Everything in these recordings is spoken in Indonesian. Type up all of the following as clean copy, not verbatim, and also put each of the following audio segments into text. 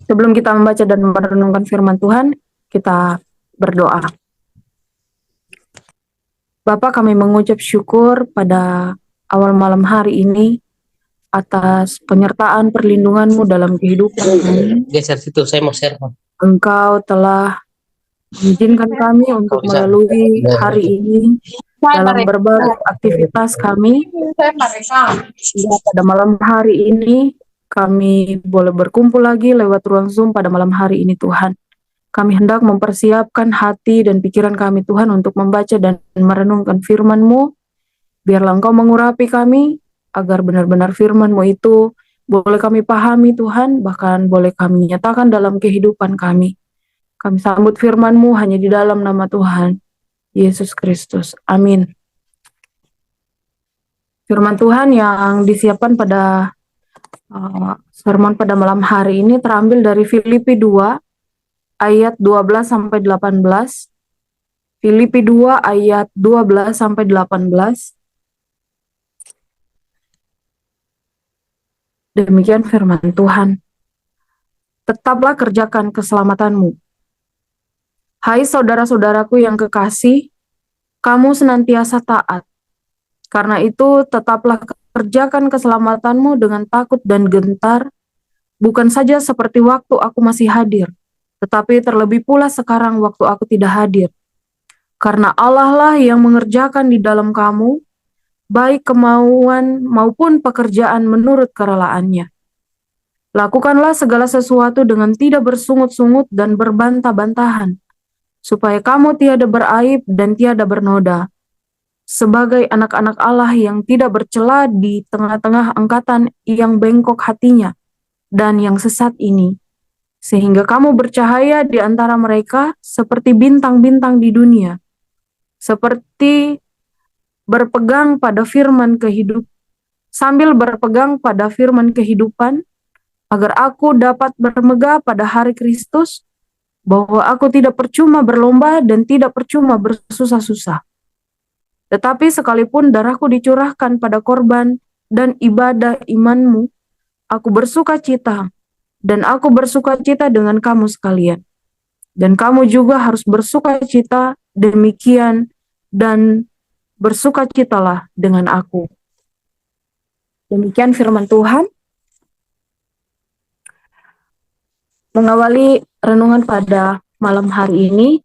Sebelum kita membaca dan merenungkan firman Tuhan, kita berdoa. Bapa, kami mengucap syukur pada awal malam hari ini atas penyertaan perlindungan-Mu dalam kehidupan kami. Geser situ, saya mau share. Engkau telah mengizinkan kami untuk melalui hari ini dalam berbagai aktivitas kami. Pada malam hari ini kami boleh berkumpul lagi lewat ruang Zoom pada malam hari ini, Tuhan. Kami hendak mempersiapkan hati dan pikiran kami, Tuhan, untuk membaca dan merenungkan firman-Mu. Biarlah Engkau mengurapi kami, agar benar-benar firman-Mu itu boleh kami pahami, Tuhan, bahkan boleh kami nyatakan dalam kehidupan kami. Kami sambut firman-Mu hanya di dalam nama Tuhan, Yesus Kristus. Amin. Firman Tuhan yang disiapkan pada sermon pada malam hari ini terambil dari Filipi 2 ayat 12-18. Filipi 2 ayat 12-18. Demikian firman Tuhan. Tetaplah kerjakan keselamatanmu. Hai saudara-saudaraku yang kekasih, kamu senantiasa taat. Karena itu tetaplah kerjakan keselamatanmu dengan takut dan gentar, bukan saja seperti waktu aku masih hadir, tetapi terlebih pula sekarang waktu aku tidak hadir. Karena Allah lah yang mengerjakan di dalam kamu, baik kemauan maupun pekerjaan menurut kerelaannya. Lakukanlah segala sesuatu dengan tidak bersungut-sungut dan berbantah-bantahan, supaya kamu tiada beraib dan tiada bernoda, sebagai anak-anak Allah yang tidak bercela di tengah-tengah angkatan yang bengkok hatinya dan yang sesat ini, sehingga kamu bercahaya di antara mereka seperti bintang-bintang di dunia, seperti berpegang pada firman kehidupan, sambil berpegang pada firman kehidupan, agar aku dapat bermegah pada hari Kristus, bahwa aku tidak percuma berlomba dan tidak percuma bersusah-susah. Tetapi sekalipun darahku dicurahkan pada korban dan ibadah imanmu, aku bersuka cita, dan aku bersuka cita dengan kamu sekalian. Dan kamu juga harus bersuka cita demikian, dan bersukacitalah dengan aku. Demikian firman Tuhan. Mengawali renungan pada malam hari ini,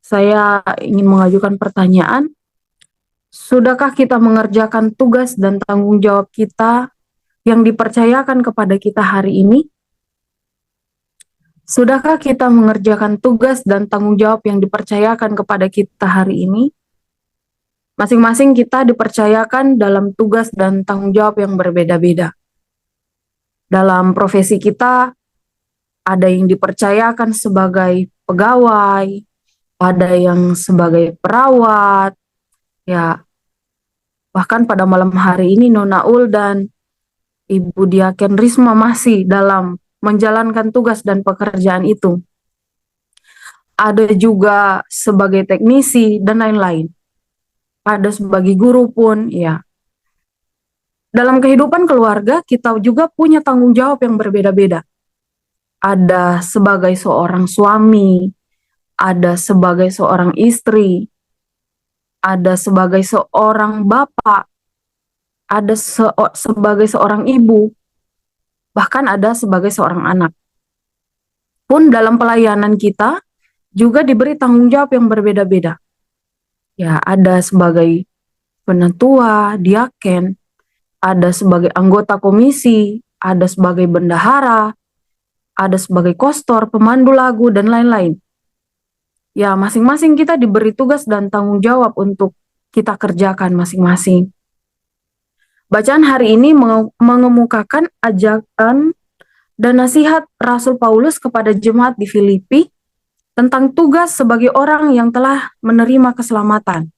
saya ingin mengajukan pertanyaan. Sudahkah kita mengerjakan tugas dan tanggung jawab kita yang dipercayakan kepada kita hari ini? Sudahkah kita mengerjakan tugas dan tanggung jawab yang dipercayakan kepada kita hari ini? Masing-masing kita dipercayakan dalam tugas dan tanggung jawab yang berbeda-beda. Dalam profesi kita, ada yang dipercayakan sebagai pegawai, ada yang sebagai perawat, ya. Bahkan pada malam hari ini Nona Ul dan Ibu Diaken Risma masih dalam menjalankan tugas dan pekerjaan itu. Ada juga sebagai teknisi dan lain-lain. Ada sebagai guru pun, ya. Dalam kehidupan keluarga, kita juga punya tanggung jawab yang berbeda-beda. Ada sebagai seorang suami, ada sebagai seorang istri, ada sebagai seorang bapak, ada sebagai seorang ibu, bahkan ada sebagai seorang anak. Pun dalam pelayanan kita juga diberi tanggung jawab yang berbeda-beda. Ya, ada sebagai penatua, diaken, ada sebagai anggota komisi, ada sebagai bendahara, ada sebagai kostor, pemandu lagu, dan lain-lain. Ya, masing-masing kita diberi tugas dan tanggung jawab untuk kita kerjakan masing-masing. Bacaan hari ini mengemukakan ajakan dan nasihat Rasul Paulus kepada jemaat di Filipi tentang tugas sebagai orang yang telah menerima keselamatan.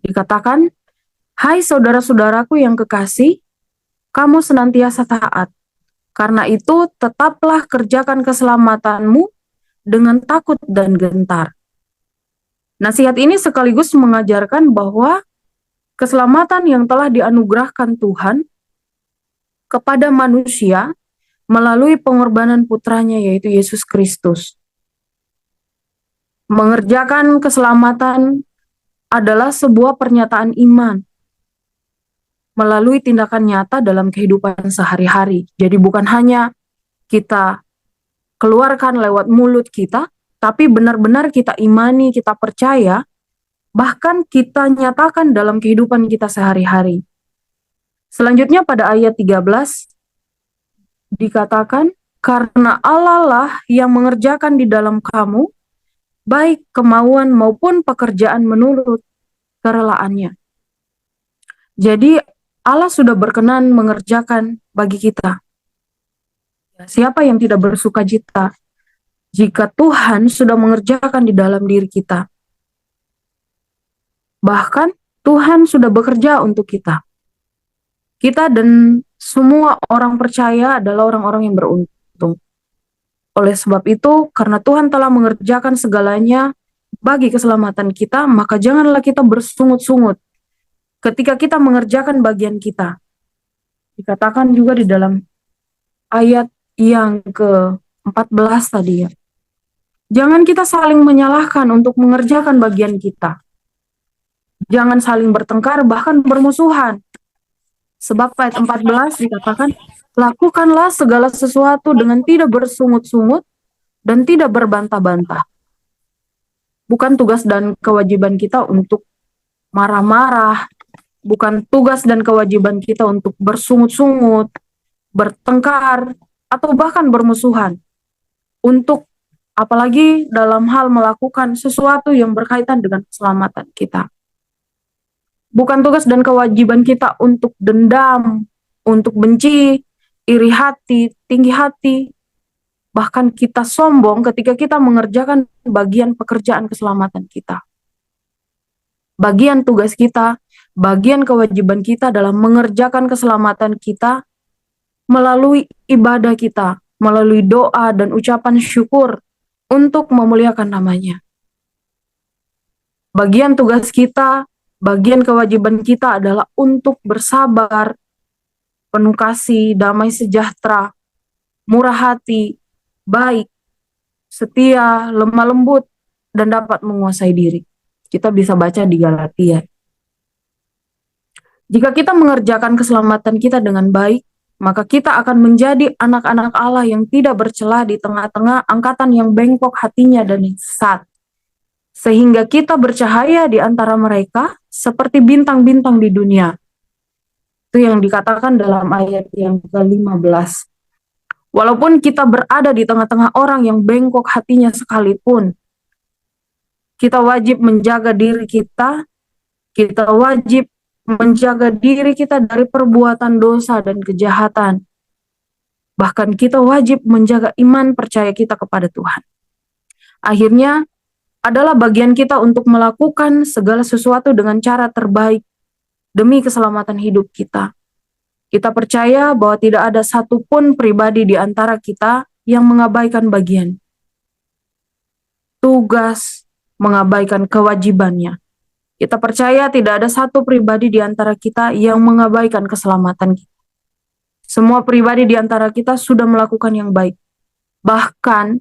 Dikatakan, hai saudara-saudaraku yang kekasih, kamu senantiasa taat. Karena itu tetaplah kerjakan keselamatanmu dengan takut dan gentar. Nasihat ini sekaligus mengajarkan bahwa keselamatan yang telah dianugerahkan Tuhan kepada manusia melalui pengorbanan putranya yaitu Yesus Kristus. Mengerjakan keselamatan adalah sebuah pernyataan iman melalui tindakan nyata dalam kehidupan sehari-hari. Jadi bukan hanya kita keluarkan lewat mulut kita, tapi benar-benar kita imani, kita percaya, bahkan kita nyatakan dalam kehidupan kita sehari-hari. Selanjutnya pada ayat 13 dikatakan, karena Allah lah yang mengerjakan di dalam kamu, baik kemauan maupun pekerjaan menurut kerelaannya. Jadi Allah sudah berkenan mengerjakan bagi kita. Siapa yang tidak bersuka cita jika Tuhan sudah mengerjakan di dalam diri kita? Bahkan Tuhan sudah bekerja untuk kita. Kita dan semua orang percaya adalah orang-orang yang beruntung. Oleh sebab itu, karena Tuhan telah mengerjakan segalanya bagi keselamatan kita, maka janganlah kita bersungut-sungut ketika kita mengerjakan bagian kita. Dikatakan juga di dalam ayat yang ke-14 tadi ya. Jangan kita saling menyalahkan untuk mengerjakan bagian kita. Jangan saling bertengkar, bahkan bermusuhan. Sebab ayat 14 dikatakan, lakukanlah segala sesuatu dengan tidak bersungut-sungut dan tidak berbantah-bantah. Bukan tugas dan kewajiban kita untuk marah-marah, bukan tugas dan kewajiban kita untuk bersungut-sungut, bertengkar, atau bahkan bermusuhan. Untuk apalagi dalam hal melakukan sesuatu yang berkaitan dengan keselamatan kita. Bukan tugas dan kewajiban kita untuk dendam, untuk benci, iri hati, tinggi hati. Bahkan kita sombong ketika kita mengerjakan bagian pekerjaan keselamatan kita. Bagian tugas kita, bagian kewajiban kita dalam mengerjakan keselamatan kita melalui ibadah kita, melalui doa dan ucapan syukur untuk memuliakan namanya. Bagian tugas kita, bagian kewajiban kita adalah untuk bersabar, penuh kasih, damai sejahtera, murah hati, baik, setia, lemah lembut, dan dapat menguasai diri. Kita bisa baca di Galatia. Jika kita mengerjakan keselamatan kita dengan baik, maka kita akan menjadi anak-anak Allah yang tidak bercela di tengah-tengah angkatan yang bengkok hatinya dan sesat. Sehingga kita bercahaya di antara mereka seperti bintang-bintang di dunia. Itu yang dikatakan dalam ayat yang ke-15. Walaupun kita berada di tengah-tengah orang yang bengkok hatinya sekalipun, kita wajib menjaga diri kita wajib menjaga diri kita dari perbuatan dosa dan kejahatan. Bahkan kita wajib menjaga iman percaya kita kepada Tuhan. Akhirnya, adalah bagian kita untuk melakukan segala sesuatu dengan cara terbaik demi keselamatan hidup kita. Kita percaya bahwa tidak ada satupun pribadi di antara kita yang mengabaikan bagian tugas, mengabaikan kewajibannya. Kita percaya tidak ada satu pribadi di antara kita yang mengabaikan keselamatan kita. Semua pribadi di antara kita sudah melakukan yang baik. Bahkan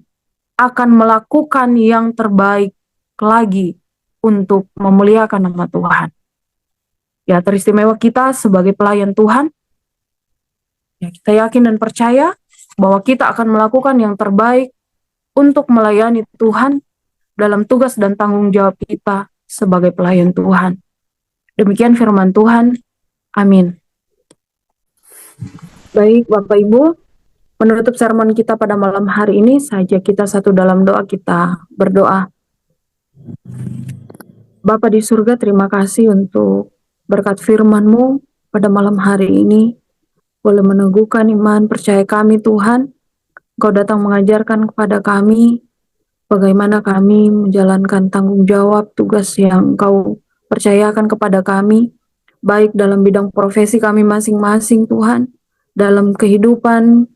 akan melakukan yang terbaik lagi untuk memuliakan nama Tuhan. Ya, teristimewa kita sebagai pelayan Tuhan. Ya, kita yakin dan percaya bahwa kita akan melakukan yang terbaik untuk melayani Tuhan dalam tugas dan tanggung jawab kita sebagai pelayan Tuhan. Demikian firman Tuhan. Amin. Baik, Bapak Ibu, menutup sermon kita pada malam hari ini, saja kita satu dalam doa, kita berdoa. Bapa di surga, terima kasih untuk berkat firman-Mu pada malam hari ini. Boleh meneguhkan iman percaya kami Tuhan. Engkau datang mengajarkan kepada kami bagaimana kami menjalankan tanggung jawab tugas yang Engkau percayakan kepada kami, baik dalam bidang profesi kami masing-masing Tuhan, dalam kehidupan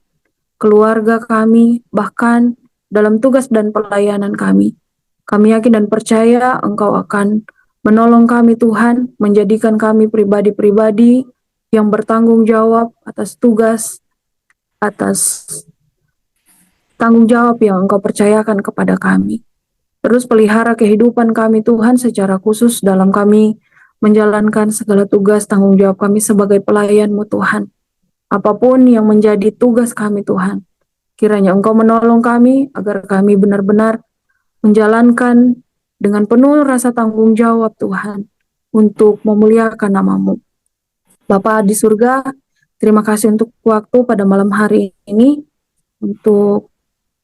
keluarga kami, bahkan dalam tugas dan pelayanan kami. Kami yakin dan percaya Engkau akan menolong kami Tuhan, menjadikan kami pribadi-pribadi yang bertanggung jawab atas tugas, atas tanggung jawab yang Engkau percayakan kepada kami. Terus pelihara kehidupan kami Tuhan secara khusus dalam kami menjalankan segala tugas tanggung jawab kami sebagai pelayan-Mu Tuhan. Apapun yang menjadi tugas kami Tuhan, kiranya Engkau menolong kami agar kami benar-benar menjalankan dengan penuh rasa tanggung jawab Tuhan untuk memuliakan nama-Mu. Bapa di surga, terima kasih untuk waktu pada malam hari ini untuk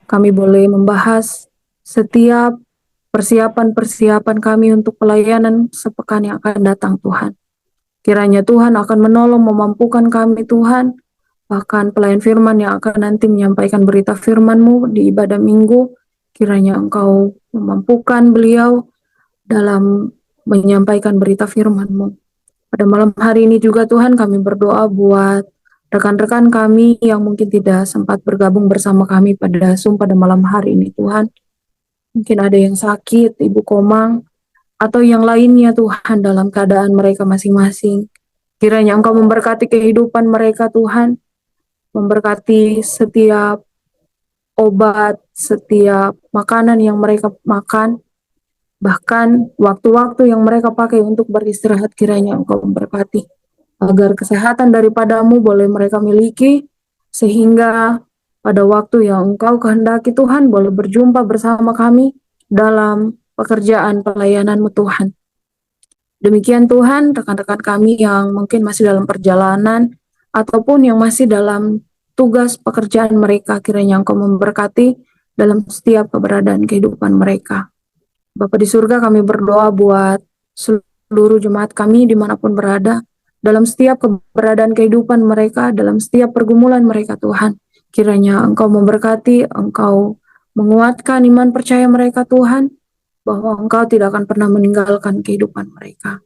kami boleh membahas setiap persiapan-persiapan kami untuk pelayanan sepekan yang akan datang Tuhan. Kiranya Tuhan akan menolong memampukan kami Tuhan, bahkan pelayan firman yang akan nanti menyampaikan berita firman-Mu di ibadah minggu, kiranya Engkau memampukan beliau dalam menyampaikan berita firman-Mu. Pada malam hari ini juga Tuhan kami berdoa buat rekan-rekan kami yang mungkin tidak sempat bergabung bersama kami pada Zoom pada malam hari ini Tuhan. Mungkin ada yang sakit, Ibu Komang, atau yang lainnya Tuhan dalam keadaan mereka masing-masing. Kiranya Engkau memberkati kehidupan mereka Tuhan, memberkati setiap obat, setiap makanan yang mereka makan, bahkan waktu-waktu yang mereka pakai untuk beristirahat, kiranya Engkau memberkati. Agar kesehatan daripadamu boleh mereka miliki, sehingga pada waktu yang Engkau kehendaki Tuhan boleh berjumpa bersama kami dalam pekerjaan pelayanan-Mu Tuhan. Demikian Tuhan, rekan-rekan kami yang mungkin masih dalam perjalanan ataupun yang masih dalam tugas pekerjaan mereka, kiranya Engkau memberkati dalam setiap keberadaan kehidupan mereka. Bapa di surga, kami berdoa buat seluruh jemaat kami dimanapun berada, dalam setiap keberadaan kehidupan mereka, dalam setiap pergumulan mereka Tuhan. Kiranya Engkau memberkati, Engkau menguatkan iman percaya mereka Tuhan, bahwa Engkau tidak akan pernah meninggalkan kehidupan mereka.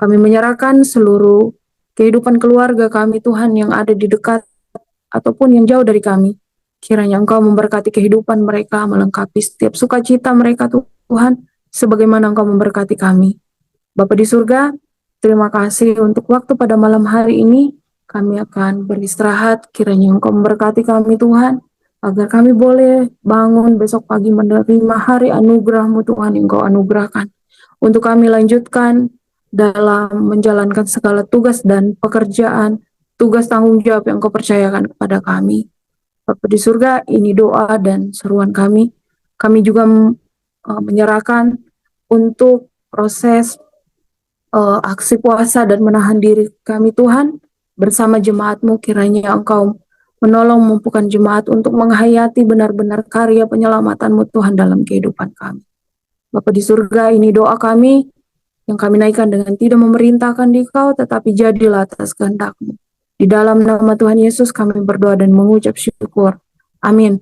Kami menyerahkan seluruh kehidupan keluarga kami Tuhan yang ada di dekat ataupun yang jauh dari kami. Kiranya Engkau memberkati kehidupan mereka, melengkapi setiap sukacita mereka Tuhan, sebagaimana Engkau memberkati kami. Bapa di surga, terima kasih untuk waktu pada malam hari ini. Kami akan beristirahat, kiranya Engkau memberkati kami Tuhan, agar kami boleh bangun besok pagi menerima hari anugerah-Mu Tuhan yang Engkau anugerahkan. Untuk kami lanjutkan dalam menjalankan segala tugas dan pekerjaan, tugas tanggung jawab yang Engkau percayakan kepada kami. Bapa di surga, ini doa dan seruan kami. Kami juga menyerahkan untuk proses aksi puasa dan menahan diri kami Tuhan bersama jemaat-Mu, kiranya Engkau menolong memampukan jemaat untuk menghayati benar-benar karya penyelamatan-Mu Tuhan dalam kehidupan kami. Bapa di surga, ini doa kami yang kami naikkan dengan tidak memerintahkan Dikau, tetapi jadilah atas kehendak-Mu. Di dalam nama Tuhan Yesus kami berdoa dan mengucap syukur. Amin.